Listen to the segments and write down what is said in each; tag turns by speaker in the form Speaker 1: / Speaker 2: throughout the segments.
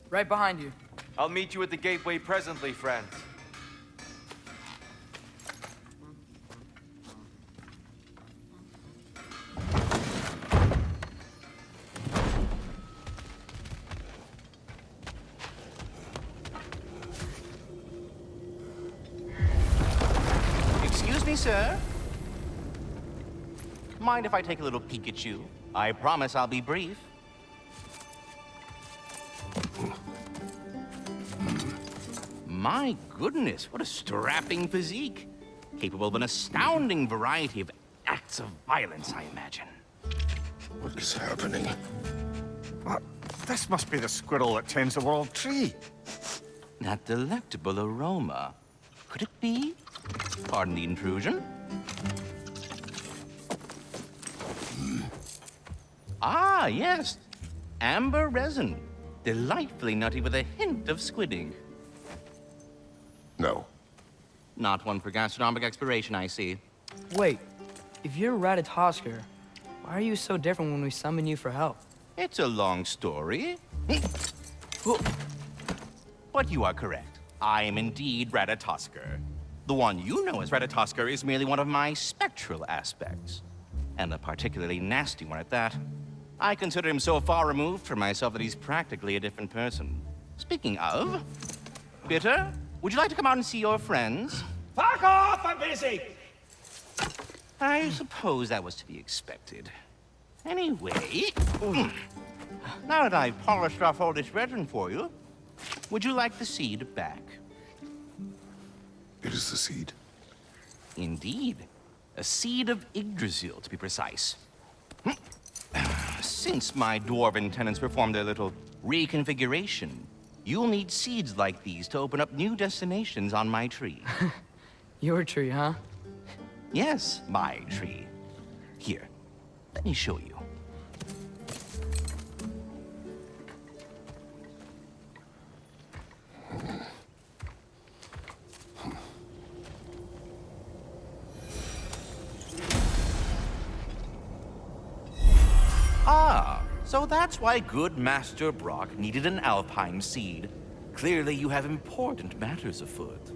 Speaker 1: Right behind you.
Speaker 2: I'll meet you at the gateway presently, friends.
Speaker 3: Excuse me, sir. Mind if I take a little peek at you? I promise I'll be brief. My goodness, what a strapping physique. Capable of an astounding variety of acts of violence, I imagine.
Speaker 4: What is happening?
Speaker 5: This must be the squirrel that tends the world tree.
Speaker 3: That delectable aroma. Could it be? Pardon the intrusion. Ah, yes. Amber resin. Delightfully nutty with a hint of squid ink.
Speaker 4: No.
Speaker 3: Not one for gastronomic exploration, I see.
Speaker 1: Wait, if you're Ratatosker, why are you so different when we summon you for help?
Speaker 3: It's a long story. But you are correct. I am indeed Ratatosker. The one you know as Ratatosker is merely one of my spectral aspects. And a particularly nasty one at that. I consider him so far removed from myself that he's practically a different person. Speaking of, Bitter, would you like to come out and see your friends?
Speaker 6: Fuck off! I'm busy!
Speaker 3: I suppose that was to be expected. Anyway, now that I've polished off all this resin for you, would you like the seed back?
Speaker 4: It is the seed.
Speaker 3: Indeed. A seed of Yggdrasil, to be precise. Since my dwarven tenants performed their little reconfiguration, you'll need seeds like these to open up new destinations on my tree.
Speaker 1: Your tree, huh?
Speaker 3: Yes, my tree. Here, let me show you. Ah, so that's why good Master Brock needed an alpine seed. Clearly you have important matters afoot.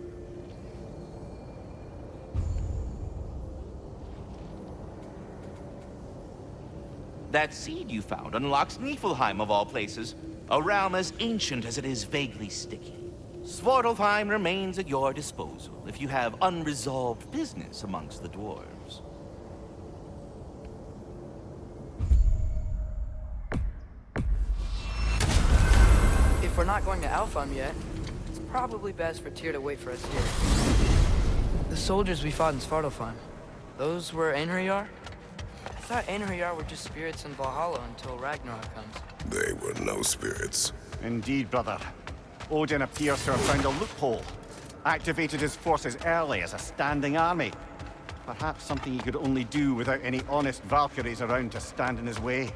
Speaker 3: That seed you found unlocks Niflheim of all places, a realm as ancient as it is vaguely sticky. Svartalfheim remains at your disposal if you have unresolved business amongst the dwarves.
Speaker 1: If we're not going to Alfheim yet, it's probably best for Tyr to wait for us here. The soldiers we fought in Svartalfheim, those were Einherjar? I thought Einherjar were just spirits in Valhalla until Ragnarok comes.
Speaker 4: They were no spirits.
Speaker 5: Indeed, brother. Odin appears to have found a loophole. Activated his forces early as a standing army. Perhaps something he could only do without any honest Valkyries around to stand in his way.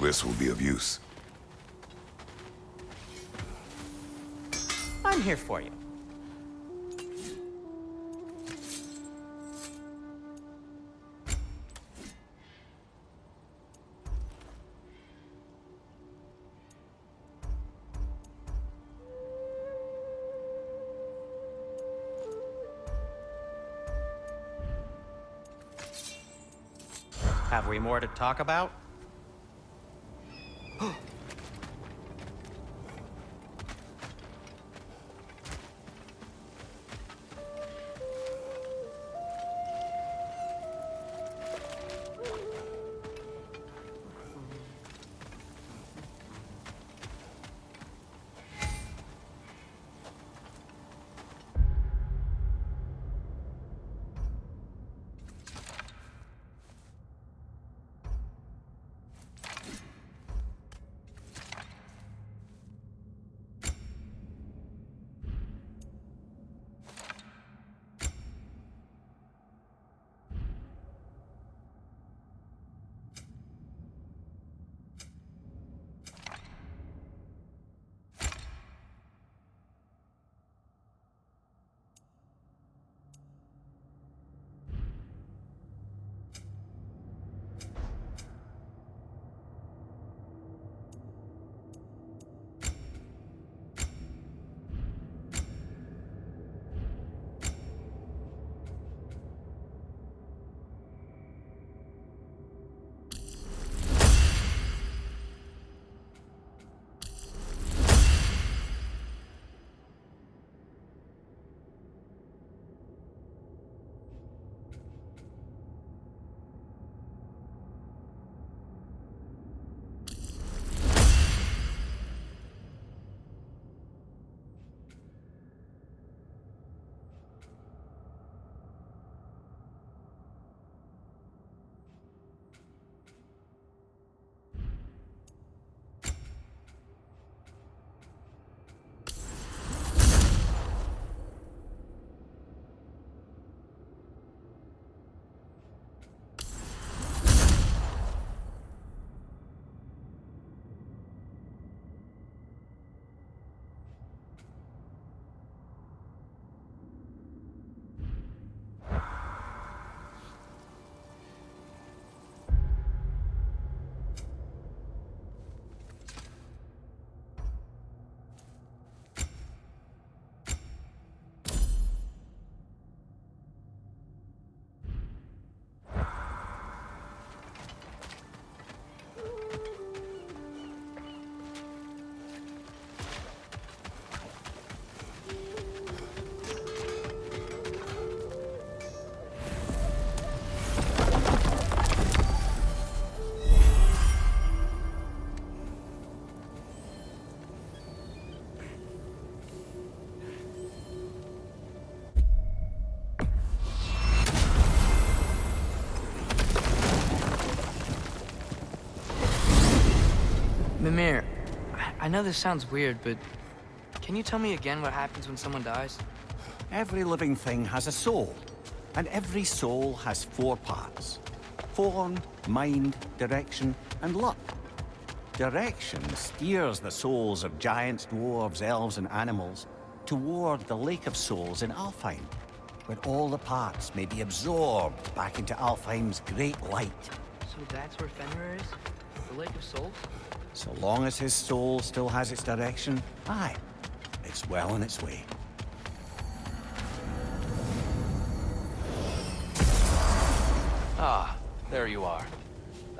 Speaker 4: This will be of use.
Speaker 3: I'm here for you.
Speaker 6: Have we more to talk about?
Speaker 1: Mimir, I know this sounds weird, but can you tell me again what happens when someone dies?
Speaker 5: Every living thing has a soul, and every soul has 4 parts. Form, mind, direction, and luck. Direction steers the souls of giants, dwarves, elves, and animals toward the Lake of Souls in Alfheim, where all the parts may be absorbed back into Alfheim's great light.
Speaker 1: So that's where Fenrir is? The Lake of Souls?
Speaker 5: So long as his soul still has its direction, aye, it's well on its way.
Speaker 7: Ah, there you are.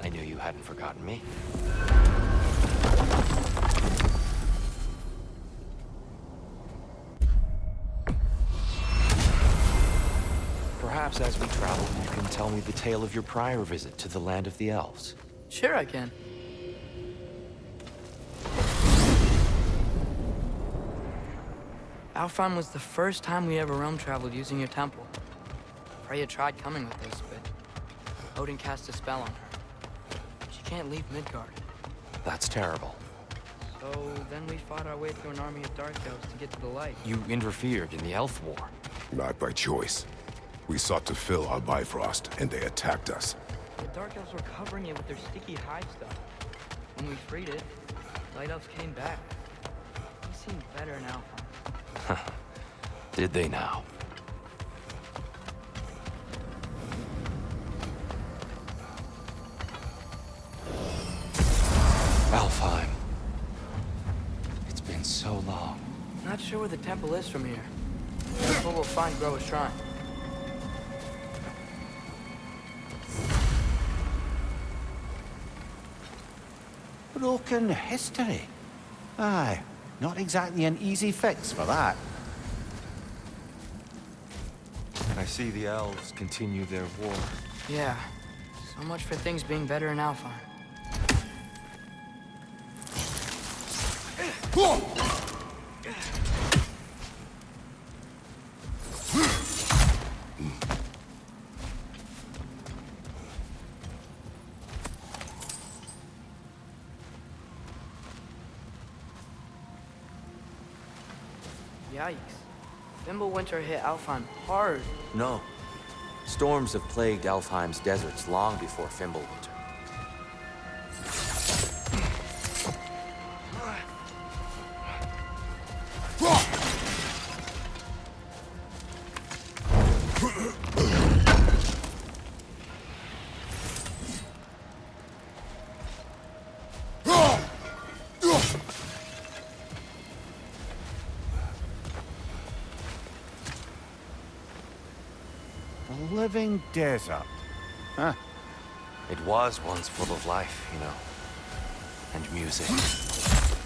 Speaker 7: I knew you hadn't forgotten me. Perhaps as we travel, you can tell me the tale of your prior visit to the land of the elves.
Speaker 1: Sure I can. Alfheim was the first time we ever realm traveled using your temple. Freya tried coming with us, but Odin cast a spell on her. She can't leave Midgard.
Speaker 7: That's terrible.
Speaker 1: So then we fought our way through an army of dark elves to get to the light.
Speaker 7: You interfered in the elf war.
Speaker 4: Not by choice. We sought to fill our Bifrost, and they attacked us.
Speaker 1: The dark elves were covering it with their sticky hive stuff. When we freed it, light elves came back. They seemed better in Alfheim.
Speaker 7: Did they now? Alfheim. It's been so long.
Speaker 1: Not sure where the temple is from here. That's what we'll find Groa's shrine.
Speaker 5: Broken history. Aye, not exactly an easy fix for that.
Speaker 7: I see the elves continue their war.
Speaker 1: Yeah, so much for things being better in Alfheim. Yikes. Fimbulwinter hit Alfheim hard.
Speaker 7: No. Storms have plagued Alfheim's deserts long before Fimbulwinter.
Speaker 5: A living desert. Huh.
Speaker 7: It was once full of life, you know. And music.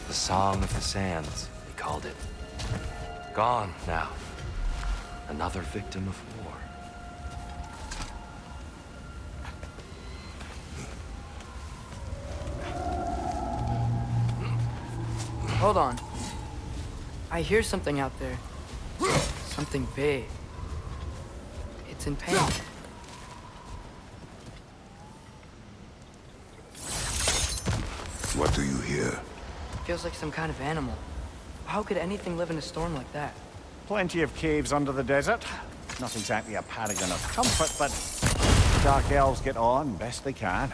Speaker 7: The Song of the Sands, they called it. Gone now. Another victim of war.
Speaker 1: Hold on. I hear something out there. Something big. It's in pain.
Speaker 4: What do you hear?
Speaker 1: Feels like some kind of animal. How could anything live in a storm like that?
Speaker 5: Plenty of caves under the desert. Not exactly a paragon of comfort, but dark elves get on best they can.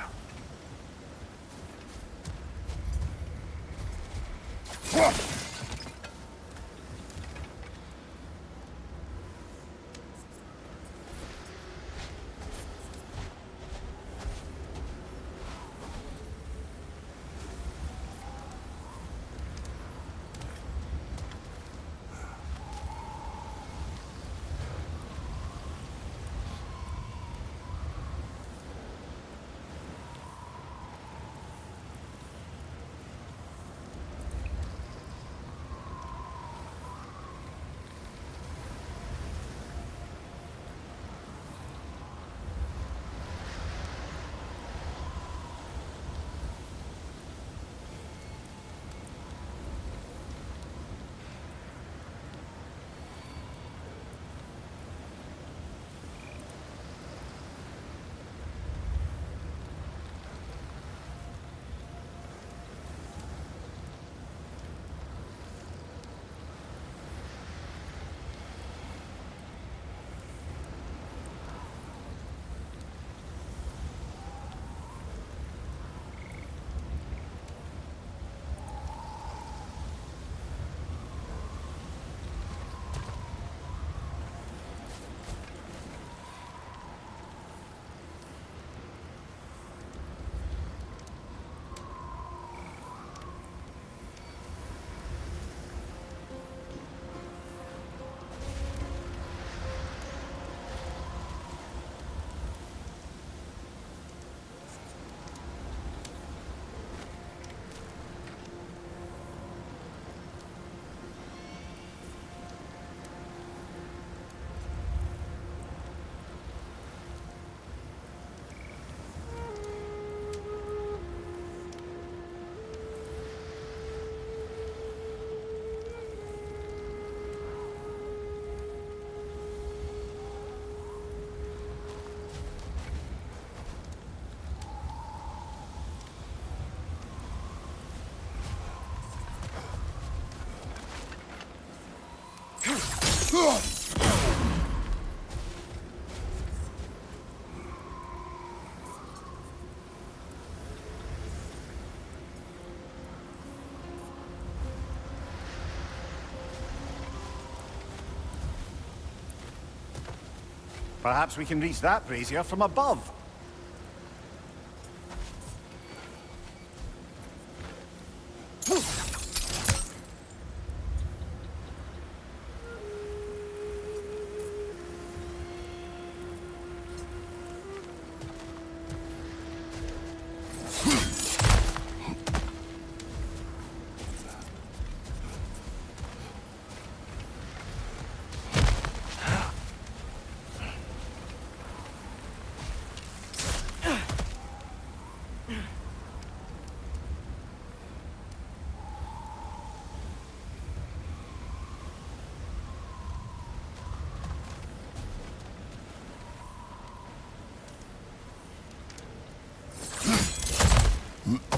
Speaker 5: Perhaps we can reach that brazier from above.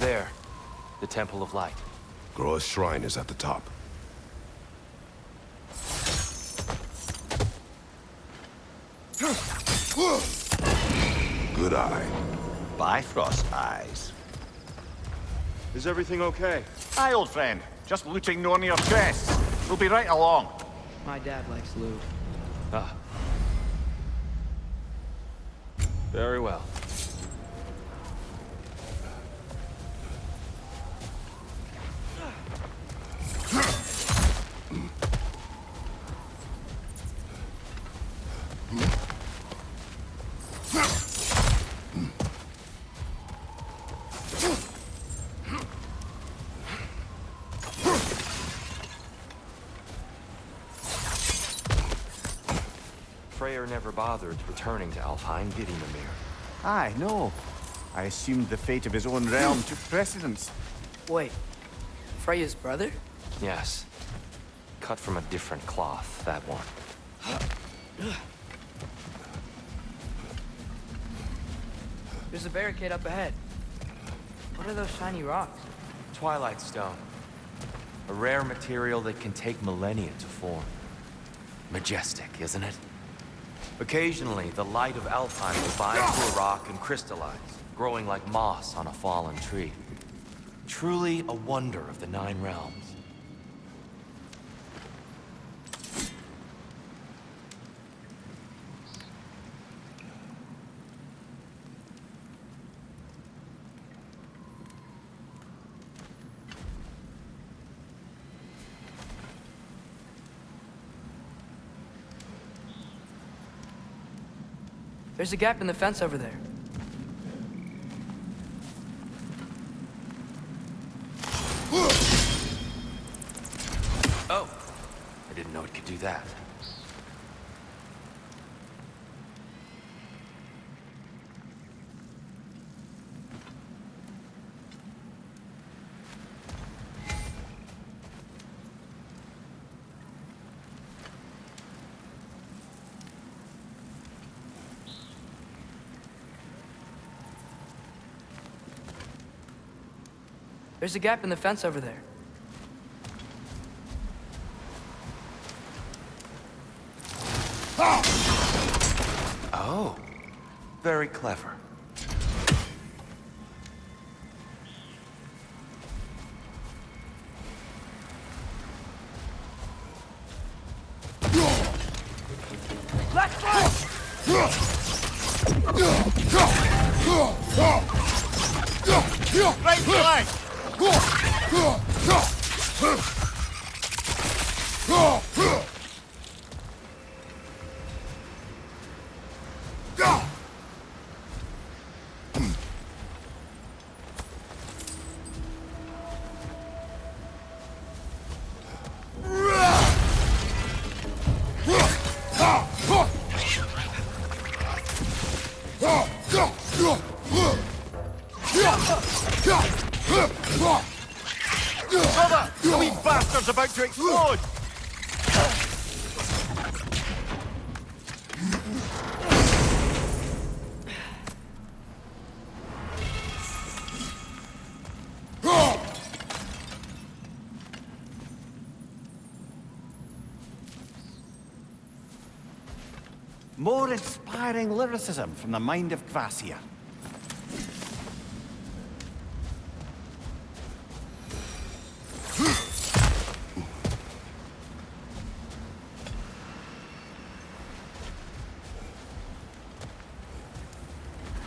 Speaker 7: There. The Temple of Light.
Speaker 4: Groa's shrine is at the top. Good eye.
Speaker 5: Bifrost eyes.
Speaker 2: Is everything okay?
Speaker 5: Aye, old friend. Just looting Nornir's chests. We'll be right along.
Speaker 1: My dad likes loot.
Speaker 7: Ah. Very well. Freyr never bothered returning to Alfheim, did he, Mimir?
Speaker 5: Aye, no. I assumed the fate of his own realm took precedence.
Speaker 1: Wait, Freya's brother?
Speaker 7: Yes. Cut from a different cloth, that one.
Speaker 1: There's a barricade up ahead. What are those shiny rocks?
Speaker 7: Twilight Stone. A rare material that can take millennia to form. Majestic, isn't it? Occasionally, the light of Alfheim will bind to a rock and crystallize, growing like moss on a fallen tree. Truly a wonder of the Nine Realms.
Speaker 1: There's a gap in the fence over there.
Speaker 7: Oh! I didn't know it could do that.
Speaker 1: There's a gap in the fence over there.
Speaker 7: Oh. Very clever.
Speaker 1: Let's go!
Speaker 5: Right flank! Brother! The wee bastard's about to explode! More inspiring lyricism from the mind of Kvasir.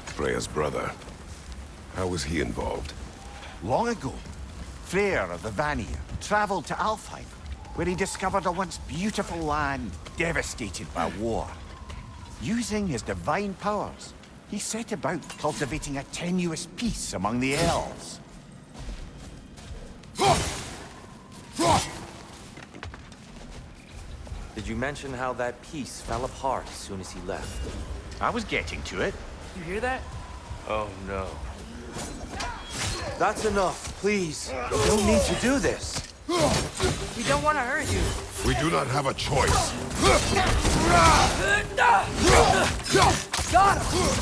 Speaker 4: Freya's brother. How was he involved?
Speaker 5: Long ago, Freyr of the Vanir traveled to Alfheim, where he discovered a once beautiful land devastated by war. Using his divine powers, he set about cultivating a tenuous peace among the elves.
Speaker 7: Did you mention how that peace fell apart as soon as he left?
Speaker 5: I was getting to it.
Speaker 1: You hear that?
Speaker 7: Oh no. That's enough, please. You don't need to do this.
Speaker 1: We don't want to hurt you.
Speaker 4: We do not have a choice.
Speaker 1: Got him!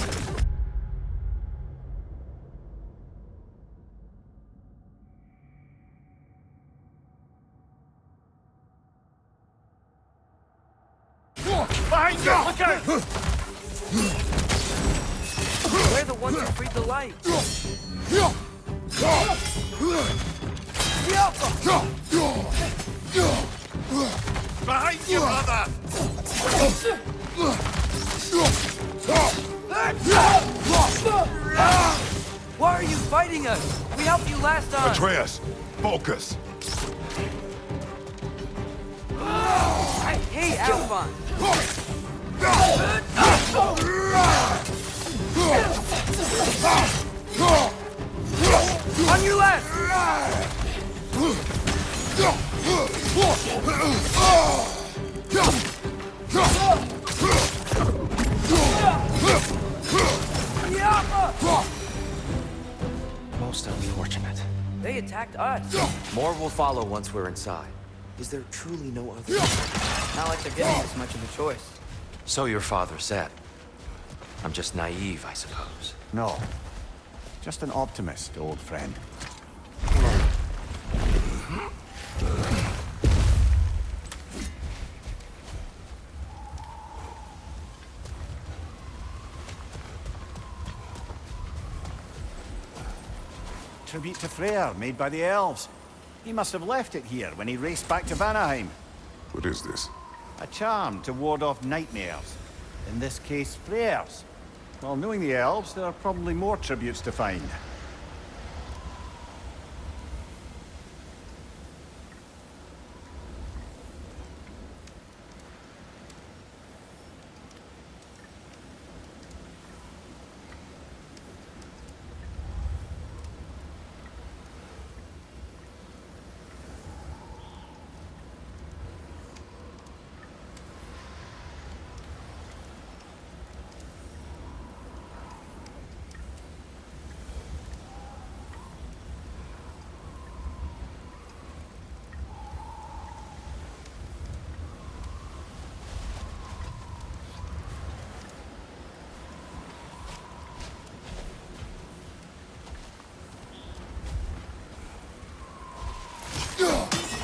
Speaker 5: Behind you! Look out!
Speaker 1: We're the ones who freed the light.
Speaker 5: Behind you, brother!
Speaker 1: Why are you fighting us? We helped you last time.
Speaker 4: Atreus, focus.
Speaker 1: I hate Alphon. On your left!
Speaker 7: Most unfortunate.
Speaker 1: They attacked us.
Speaker 7: More will follow once we're inside. Is there truly no other?
Speaker 1: Not like they're giving us much of a choice.
Speaker 7: So your father said. I'm just naive, I suppose.
Speaker 5: No. Just an optimist, old friend. Tribute to Freyr, made by the elves. He must have left it here when he raced back to Vanaheim.
Speaker 4: What is this?
Speaker 5: A charm to ward off nightmares. In this case, Freyr's. Well, knowing the elves, there are probably more tributes to find.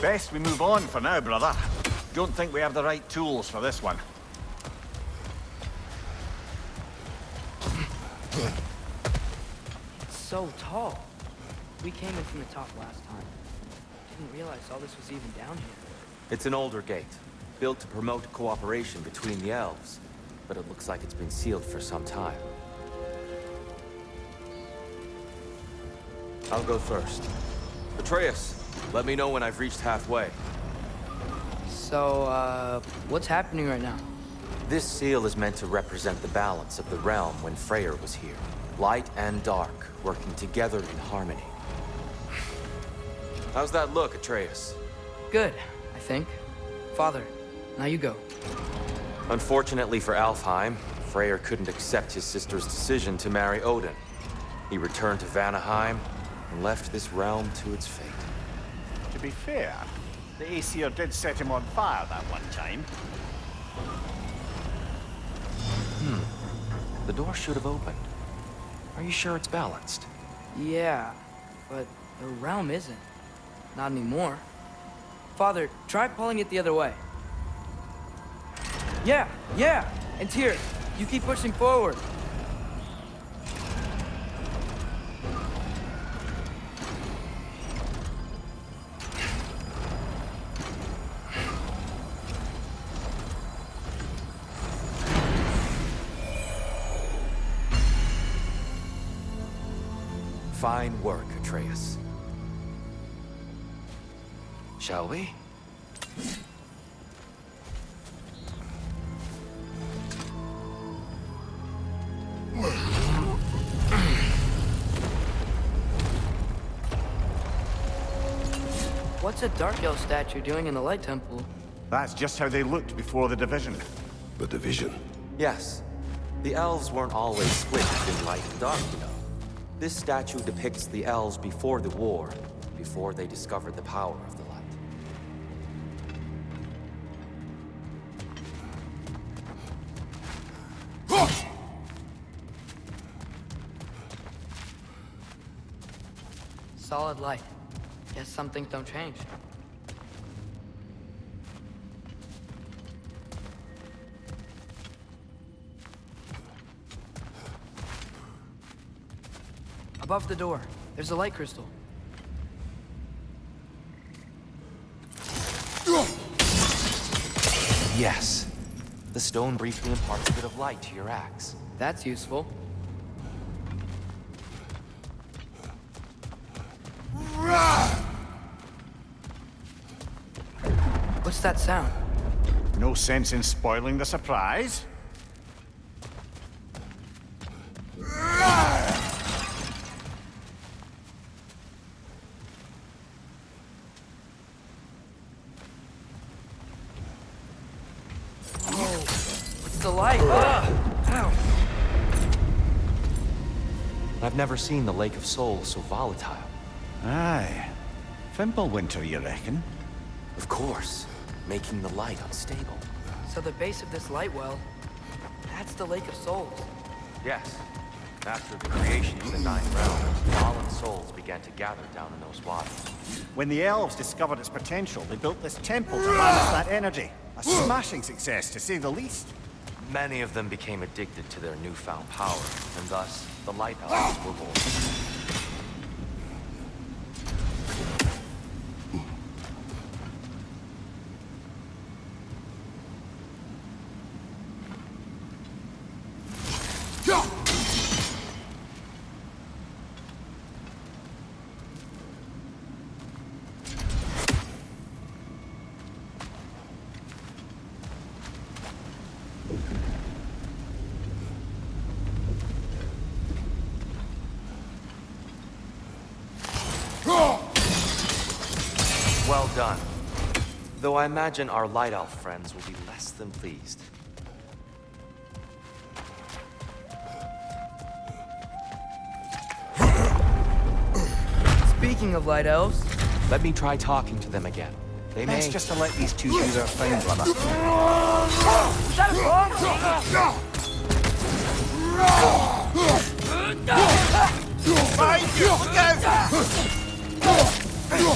Speaker 5: Best we move on for now, brother. Don't think we have the right tools for this one.
Speaker 1: It's so tall. We came in from the top last time. Didn't realize all this was even down here.
Speaker 7: It's an older gate, built to promote cooperation between the elves. But it looks like it's been sealed for some time. I'll go first. Atreus, let me know when I've reached halfway.
Speaker 1: So, what's happening right now?
Speaker 7: This seal is meant to represent the balance of the realm when Freyr was here. Light and dark, working together in harmony. How's that look, Atreus?
Speaker 1: Good, I think. Father, now you go.
Speaker 7: Unfortunately for Alfheim, Freyr couldn't accept his sister's decision to marry Odin. He returned to Vanaheim and left this realm to its fate.
Speaker 5: To be fair, the Aesir did set him on fire that one time.
Speaker 7: The door should have opened. Are you sure it's balanced?
Speaker 1: Yeah, but the realm isn't. Not anymore. Father, try pulling it the other way. Yeah! And Tyr, you keep pushing forward.
Speaker 7: Fine work, Atreus. Shall we?
Speaker 1: What's a Dark Elf statue doing in the Light Temple?
Speaker 5: That's just how they looked before the division.
Speaker 4: The division.
Speaker 7: Yes. The elves weren't always split between light and dark, you know. This statue depicts the elves before the war, before they discovered the power of the light.
Speaker 1: Solid light. Guess some things don't change. Above the door, there's a light crystal.
Speaker 7: Yes. The stone briefly imparts a bit of light to your axe.
Speaker 1: That's useful. What's that sound?
Speaker 5: No sense in spoiling the surprise.
Speaker 1: What's the light? Ow!
Speaker 7: I've never seen the Lake of Souls so volatile.
Speaker 5: Aye. Fimbulwinter, you reckon?
Speaker 7: Of course, making the light unstable.
Speaker 1: So the base of this light well, that's the Lake of Souls.
Speaker 7: Yes. After the creation of the Ninth Realm, fallen souls began to gather down in those waters.
Speaker 5: When the elves discovered its potential, they built this temple to harness that energy. A smashing success, to say the least.
Speaker 7: Many of them became addicted to their newfound power, and thus, the Light Elves were born. Well done. Though I imagine our Light Elf friends will be less than pleased.
Speaker 1: Speaking of light elves,
Speaker 7: Let me try talking to them again. They may...
Speaker 5: Best just to let these two do their thing, brother.
Speaker 1: is that a bomb?
Speaker 5: Behind you! Look out! Behind you!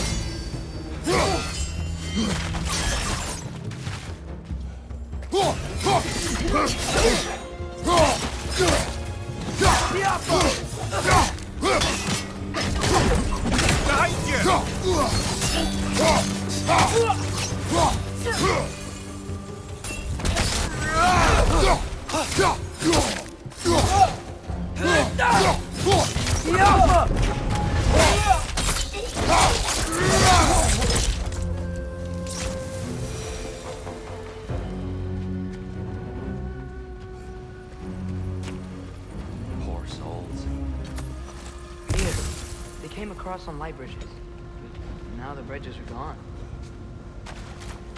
Speaker 7: Poor souls.
Speaker 1: Here, they came across on light bridges. But now the bridges are gone.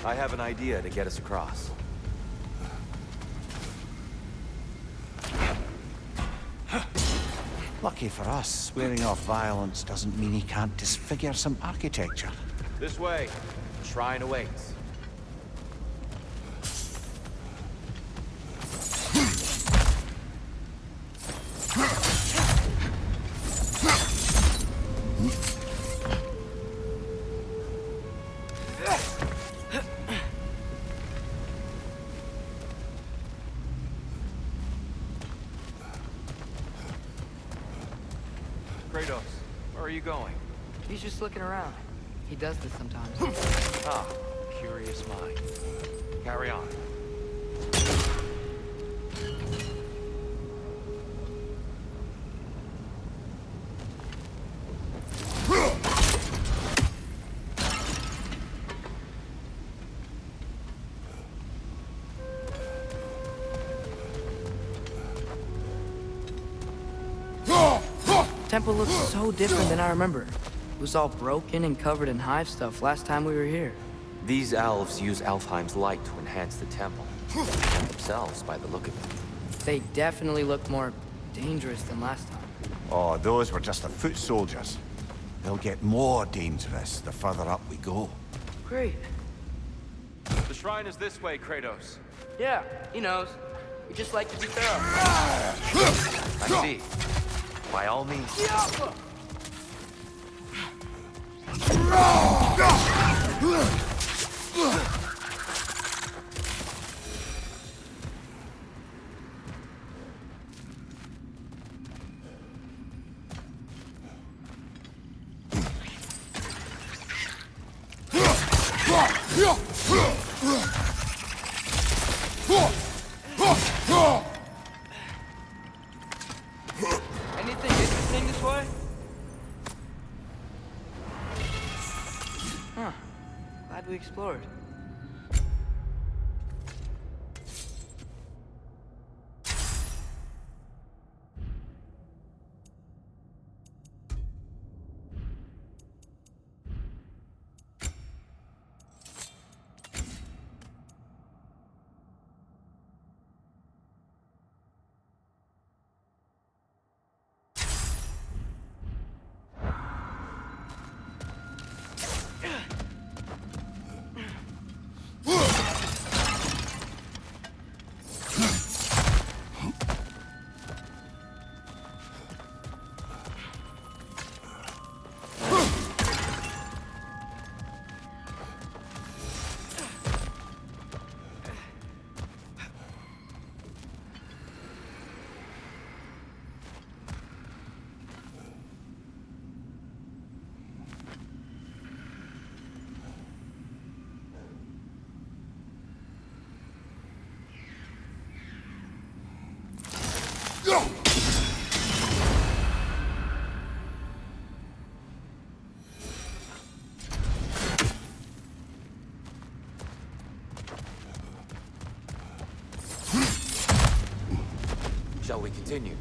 Speaker 7: I have an idea to get us across.
Speaker 5: Lucky for us, swearing off violence doesn't mean he can't disfigure some architecture.
Speaker 7: This way. Shrine awaits. Kratos, where are you going?
Speaker 1: He's just looking around. He does this sometimes.
Speaker 7: Ah, curious mind. Carry on.
Speaker 1: Temple looks so different than I remember. It was all broken and covered in hive stuff last time we were here.
Speaker 7: These elves use Alfheim's light to enhance the temple. And themselves, by the look of it.
Speaker 1: They definitely look more dangerous than last time.
Speaker 5: Oh, those were just the foot soldiers. They'll get more dangerous the further up we go.
Speaker 1: Great.
Speaker 2: The shrine is this way, Kratos.
Speaker 1: Yeah, he knows. We just like to be thorough.
Speaker 7: I see. By all means.
Speaker 1: Anything interesting this way? Huh. Glad we explored.
Speaker 7: Shall we continue?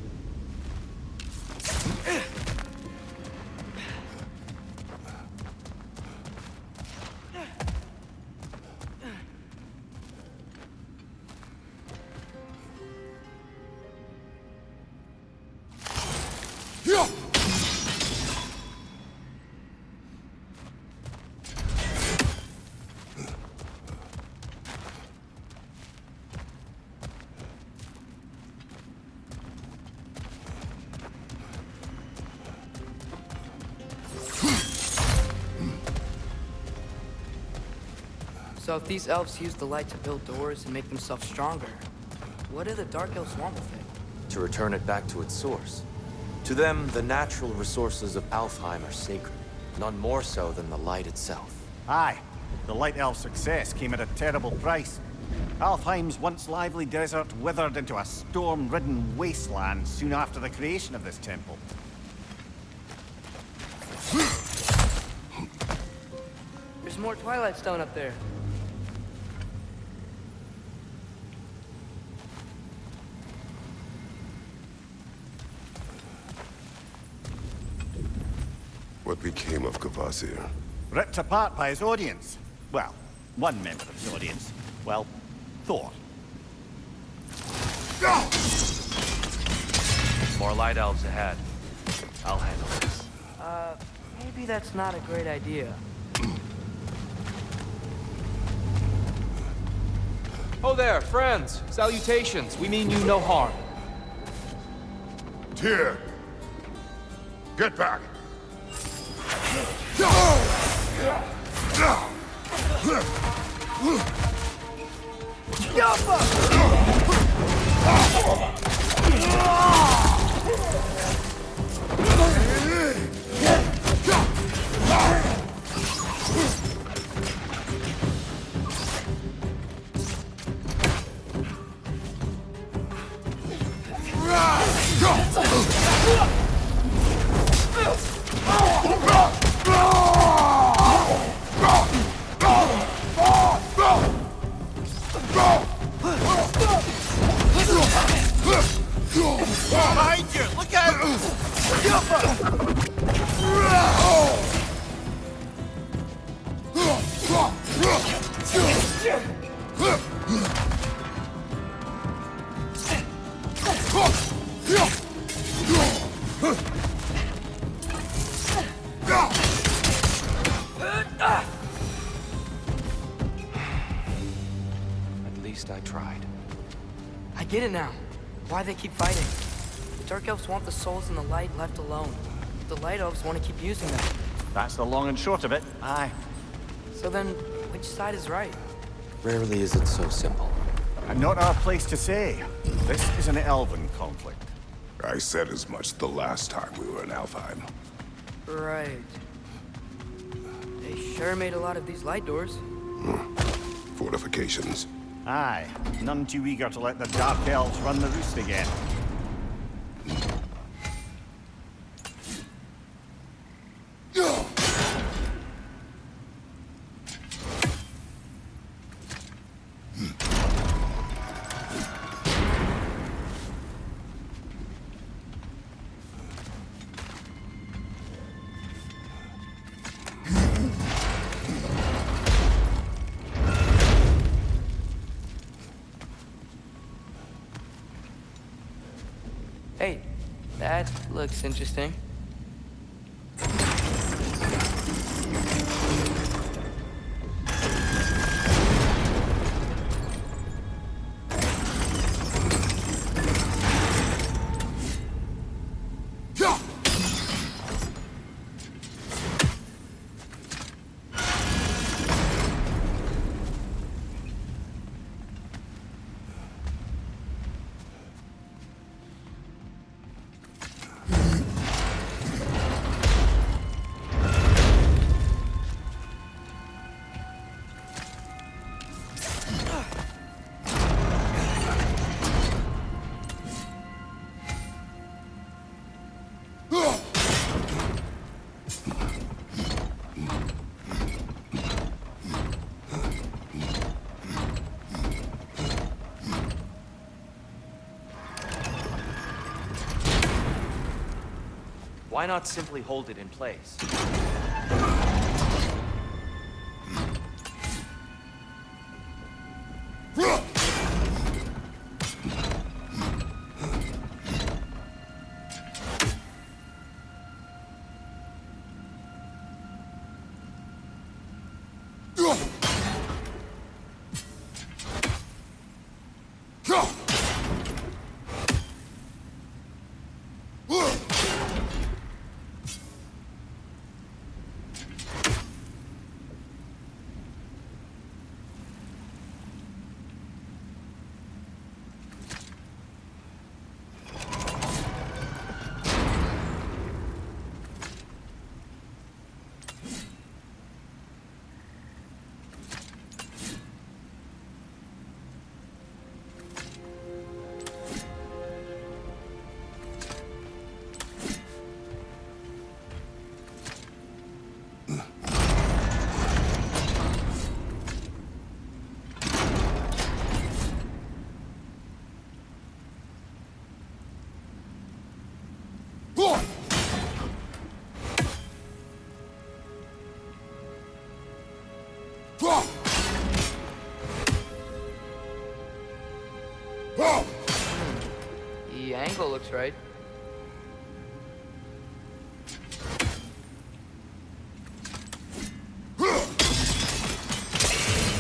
Speaker 1: So if these elves use the light to build doors and make themselves stronger, what do the Dark Elves want with it?
Speaker 7: To return it back to its source. To them, the natural resources of Alfheim are sacred, none more so than the light itself.
Speaker 5: Aye, the Light Elf success came at a terrible price. Alfheim's once lively desert withered into a storm-ridden wasteland soon after the creation of this temple.
Speaker 1: There's more Twilight Stone up there.
Speaker 4: What became of Kvasir?
Speaker 5: Ripped apart by his audience. Well, one member of his audience. Well, Thor.
Speaker 7: More light elves ahead. I'll handle this.
Speaker 1: Maybe that's not a great idea.
Speaker 8: Oh there, friends. Salutations. We mean you no harm.
Speaker 4: Tyr! Get back!
Speaker 7: tried.
Speaker 1: I get it now. Why they keep fighting. The Dark Elves want the souls in the light left alone. The Light Elves want to keep using them.
Speaker 5: That's the long and short of it. Aye.
Speaker 1: So then, which side is right?
Speaker 7: Rarely is it so simple.
Speaker 5: And not our place to say. This is an elven conflict.
Speaker 4: I said as much the last time we were in Alfheim.
Speaker 1: Right. They sure made a lot of these light doors.
Speaker 4: Fortifications.
Speaker 5: Aye. None too eager to let the Dark Elves run the roost again.
Speaker 1: Hey, that looks interesting.
Speaker 7: Why not simply hold it in place?
Speaker 1: The angle looks right.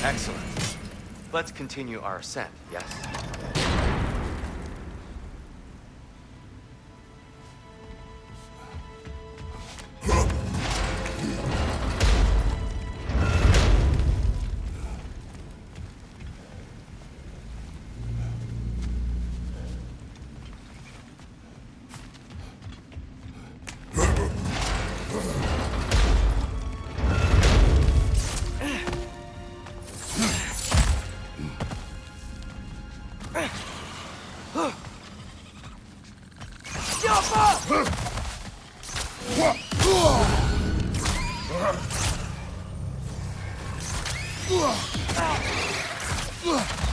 Speaker 7: Excellent. Let's continue our ascent, yes?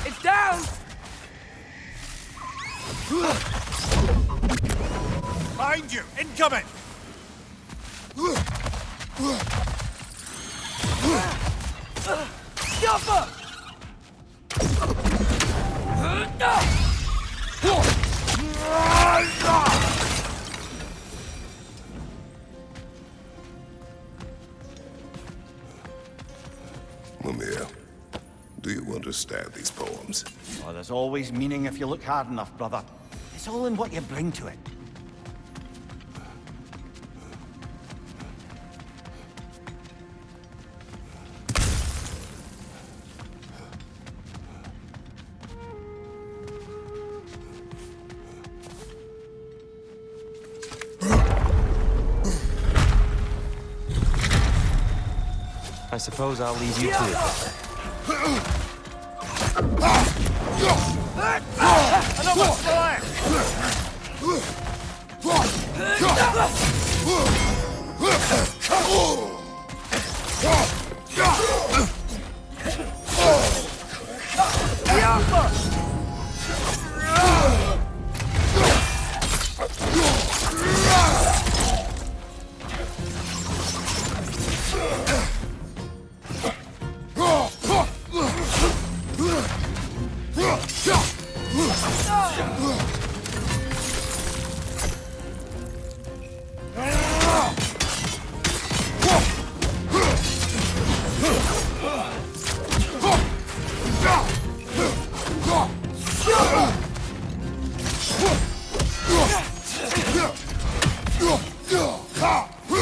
Speaker 1: It's down!
Speaker 5: Behind you! Incoming!
Speaker 1: Jumper!
Speaker 4: Mimir, do you understand these poems?
Speaker 5: Oh, there's always meaning if you look hard enough, brother. It's all in what you bring to it.
Speaker 7: I suppose I'll leave you to it.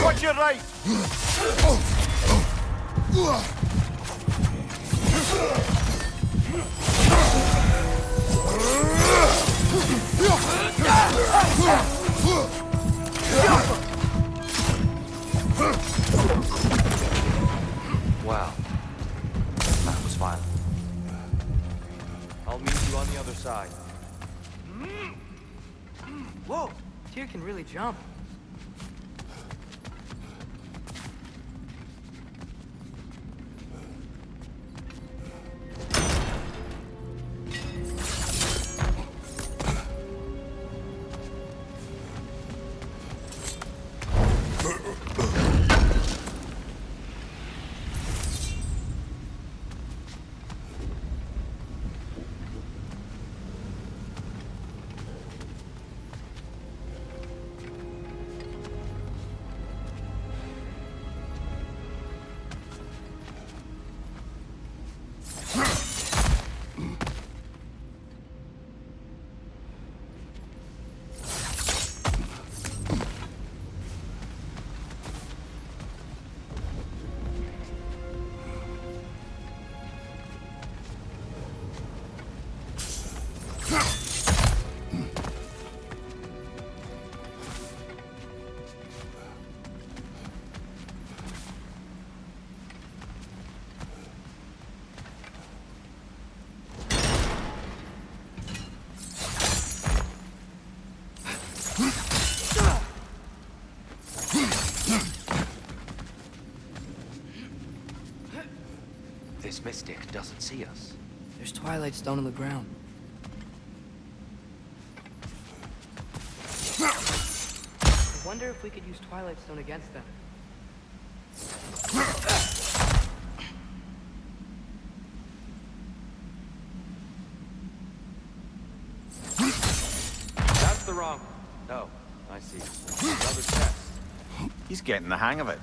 Speaker 5: Watch your right!
Speaker 7: Wow. That was fun.
Speaker 2: I'll meet you on the other side.
Speaker 1: Whoa, Tyr can really jump.
Speaker 7: This mystic doesn't see us.
Speaker 1: There's Twilight Stone on the ground. I wonder if we could use Twilight Stone against them.
Speaker 2: That's the wrong... Oh, I see. Another test.
Speaker 5: He's getting the hang of it.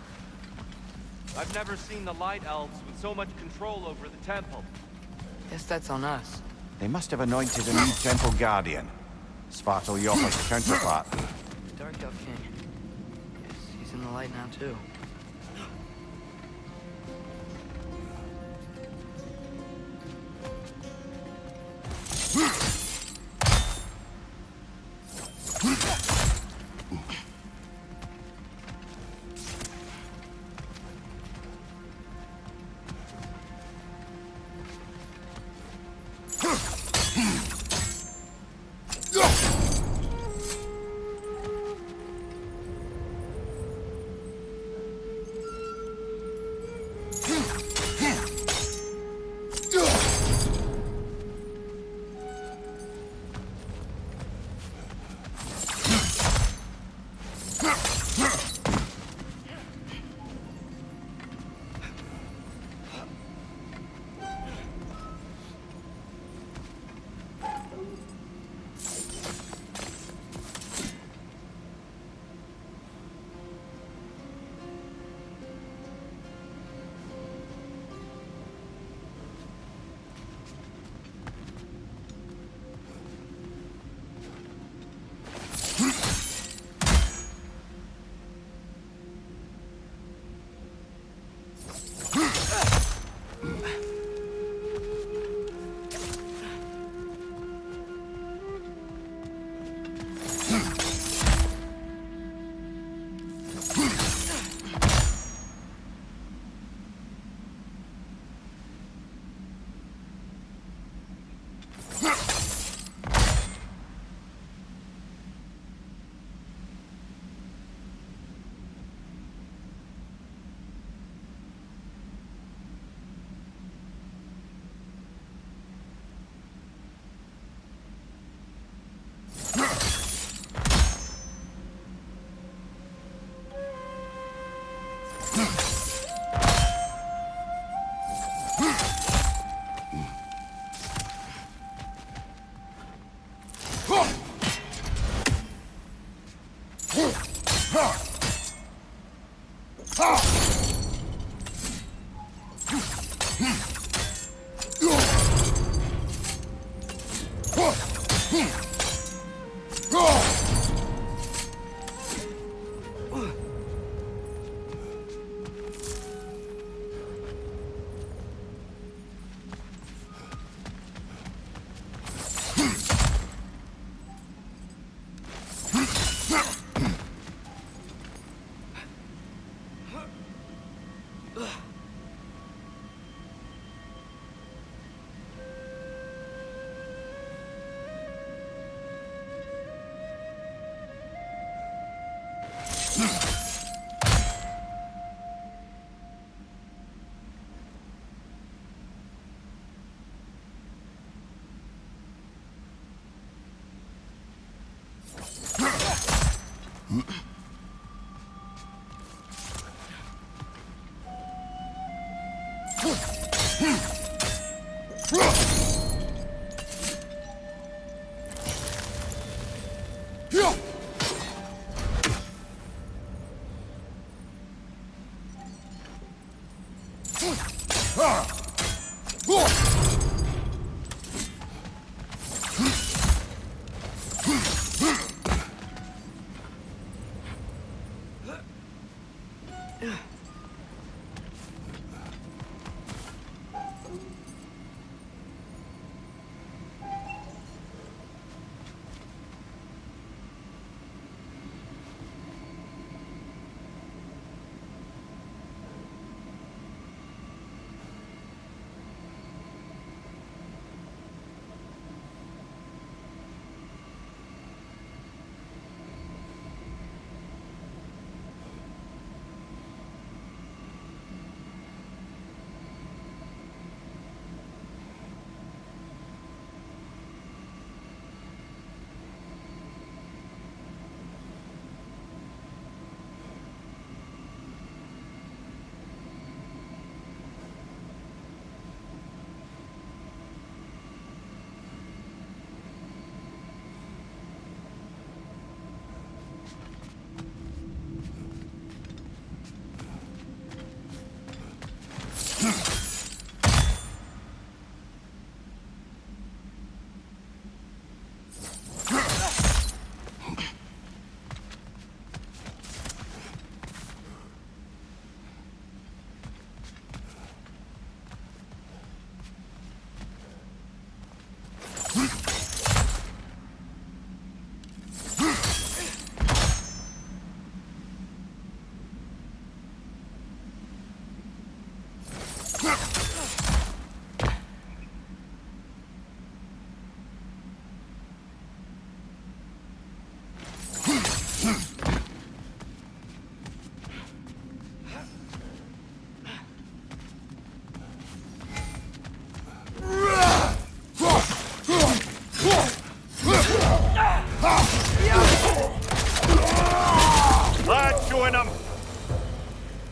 Speaker 2: I've never seen the Light Elves with so much control over the temple.
Speaker 1: Guess that's on us.
Speaker 5: They must have anointed a new temple guardian. Svartal Yoppa's counterpart.
Speaker 1: The Dark Elf King. Guess he's in the light now, too.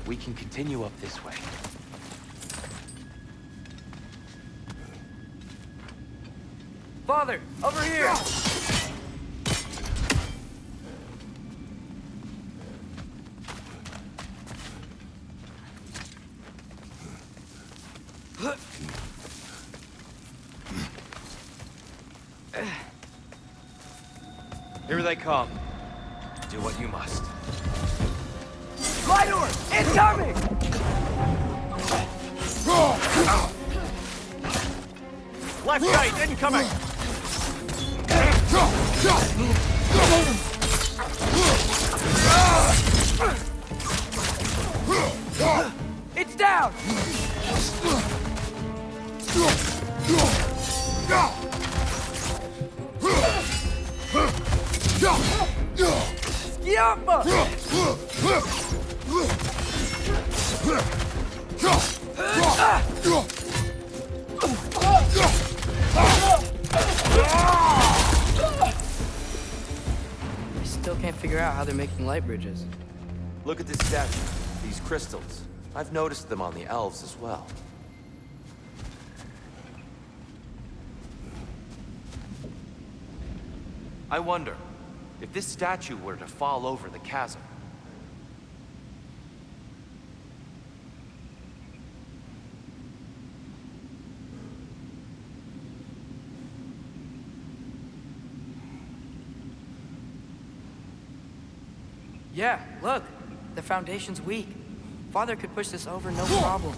Speaker 7: We can continue up this way.
Speaker 1: Father, over here!
Speaker 7: Here they come. Do what you must.
Speaker 1: Rhydor! Incoming!
Speaker 5: Left side, incoming!
Speaker 1: It's down! Schiappa! I still can't figure out how they're making light bridges.
Speaker 7: Look at this statue. These crystals. I've noticed them on the elves as well. I wonder, if this statue were to fall over the chasm,
Speaker 1: Yeah, look. The foundation's weak. Father could push this over, no problem.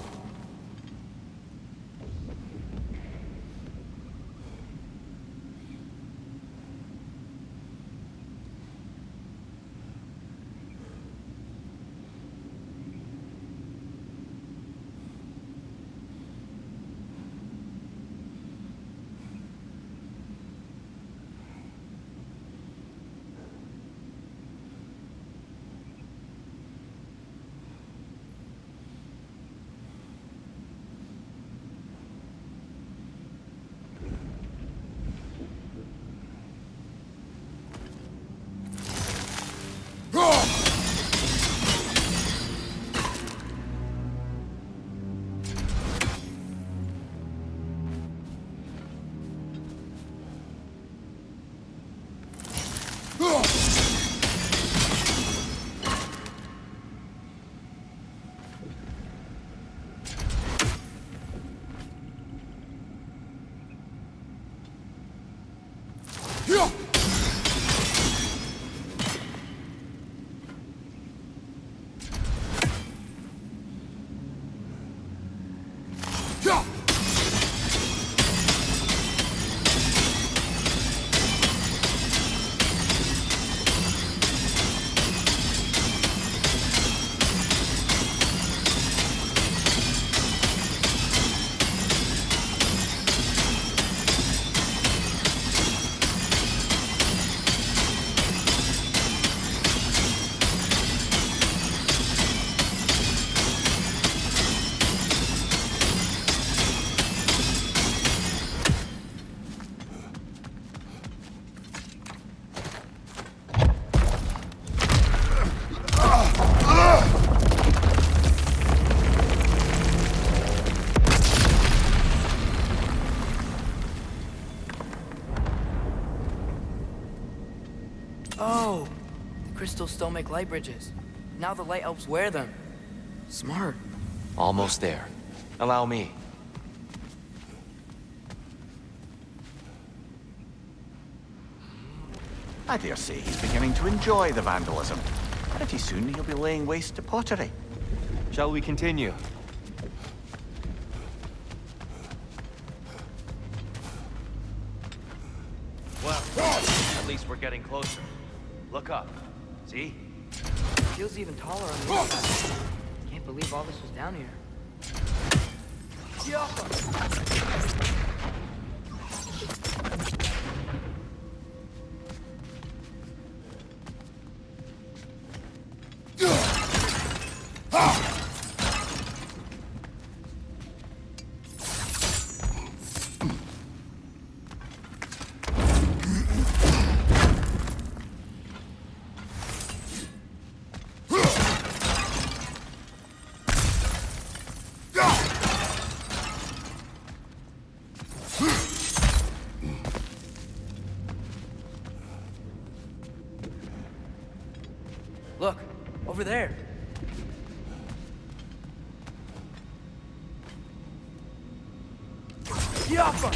Speaker 1: Oh, the crystals still make light bridges. Now the light elves wear them. Smart.
Speaker 7: Almost there. Allow me.
Speaker 5: I dare say he's beginning to enjoy the vandalism. Pretty soon he'll be laying waste to pottery.
Speaker 2: Shall we continue? Well, at least we're getting closer. Look up. See?
Speaker 1: Feels even taller on the inside. Can't believe all this was down here. Look, over there. Yappa!